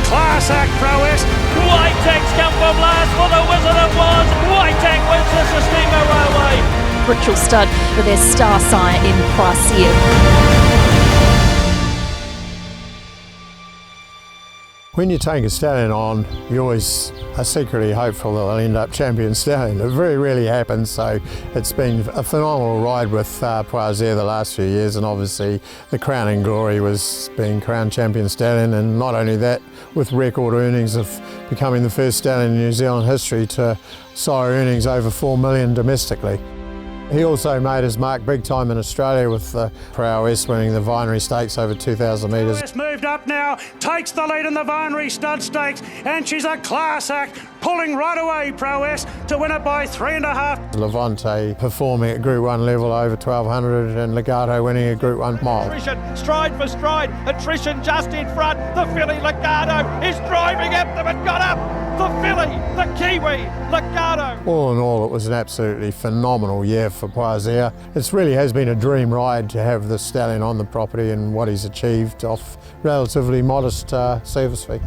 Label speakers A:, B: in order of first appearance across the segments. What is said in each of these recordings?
A: class act, Proisir.
B: Whitehack's come from last for the Wizard it was. Whitehack wins the Sistema Railway.
C: Ritual stud with their star sire in Proisir.
D: When you take a stallion on, you always are secretly hopeful that they'll end up champion stallion. It very rarely happens, so it's been a phenomenal ride with Proisir the last few years, and obviously the crowning glory was being crowned champion stallion, and not only that, with record earnings of becoming the first stallion in New Zealand history to sire earnings over 4 million domestically. He also made his mark big time in Australia with Proisir winning the Vinery Stakes over 2,000 metres.
A: Proisir moved up now, takes the lead in the Vinery Stud Stakes, and she's a class act, pulling right away Proisir to win it by 3.5.
D: Levante performing at Group 1 level over 1,200 and Legato winning a Group 1 mile.
B: Attrition, stride for stride, attrition just in front. The filly Legato is driving up them and got up. The filly, the Kiwi, Legato.
D: All in all, it was an absolutely phenomenal year for Proisir. It really has been a dream ride to have the stallion on the property and what he's achieved off relatively modest service fee.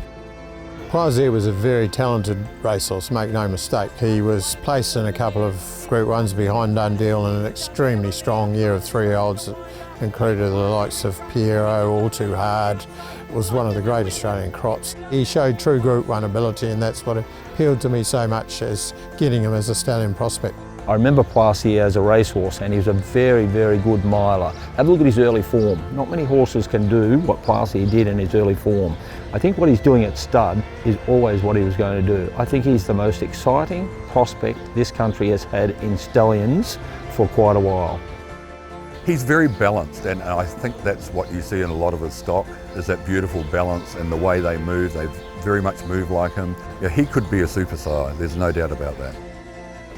D: Proisir was a very talented racehorse, make no mistake. He was placed in a couple of Group 1s behind Dundeel in an extremely strong year of 3-year-olds that included the likes of Piero, All Too Hard. It was one of the great Australian crops. He showed true Group 1 ability, and that's what appealed to me so much as getting him as a stallion prospect.
E: I remember Proisir as a racehorse, and he was a very, very good miler. Have a look at his early form. Not many horses can do what Proisir did in his early form. I think what he's doing at stud is always what he was going to do. I think he's the most exciting prospect this country has had in stallions for quite a while.
F: He's very balanced, and I think that's what you see in a lot of his stock, is that beautiful balance and the way they move. They very much move like him. Yeah, he could be a super sire, there's no doubt about that.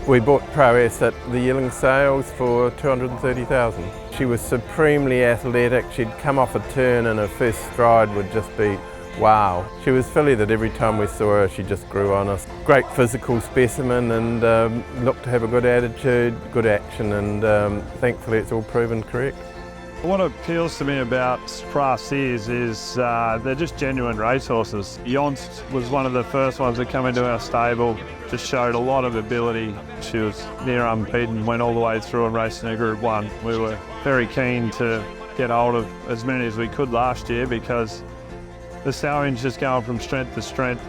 G: We bought Proisir at the Yearling Sales for $230,000. She was supremely athletic. She'd come off a turn and her first stride would just be wow. She was filly that every time we saw her she just grew on us. Great physical specimen and looked to have a good attitude, good action, and thankfully it's all proven correct.
H: What appeals to me about Proisir is they're just genuine racehorses. Yonst was one of the first ones that come into our stable, just showed a lot of ability. She was near unbeaten, went all the way through and raced in a Group 1. We were very keen to get hold of as many as we could last year because the stallion's just going from strength to strength.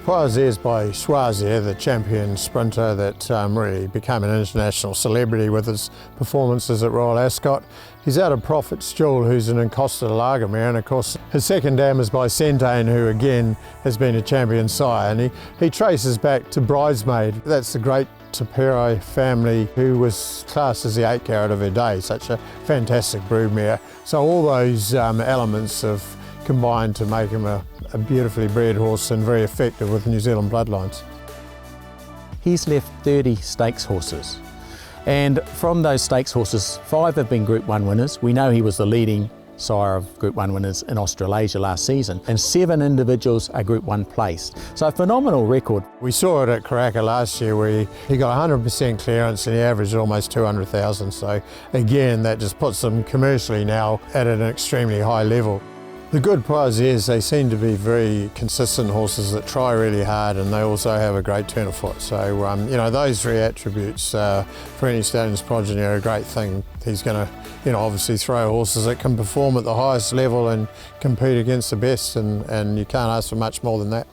D: Proisir's by Proisir, the champion sprinter that really became an international celebrity with his performances at Royal Ascot. He's out of Prophet's Jewel, who's an Encosta lager mare, and of course his second dam is by Centane, who again has been a champion sire, and he traces back to Bridesmaid. That's the great Tapero family who was classed as the 8 carat of her day, such a fantastic broodmare. So all those elements have combined to make him a beautifully bred horse and very effective with New Zealand bloodlines.
I: He's left 30 stakes horses, and from those stakes horses 5 have been Group 1 winners. We know he was the leading sire of Group 1 winners in Australasia last season, and 7 individuals are Group 1 placed. So a phenomenal record.
D: We saw it at Karaka last year where he got 100% clearance and he averaged almost 200,000. So again, that just puts them commercially now at an extremely high level. The good Proisirs, they seem to be very consistent horses that try really hard, and they also have a great turn of foot. So, you know, those 3 attributes for any stallion's progeny are a great thing. He's going to, obviously throw horses that can perform at the highest level and compete against the best, and you can't ask for much more than that.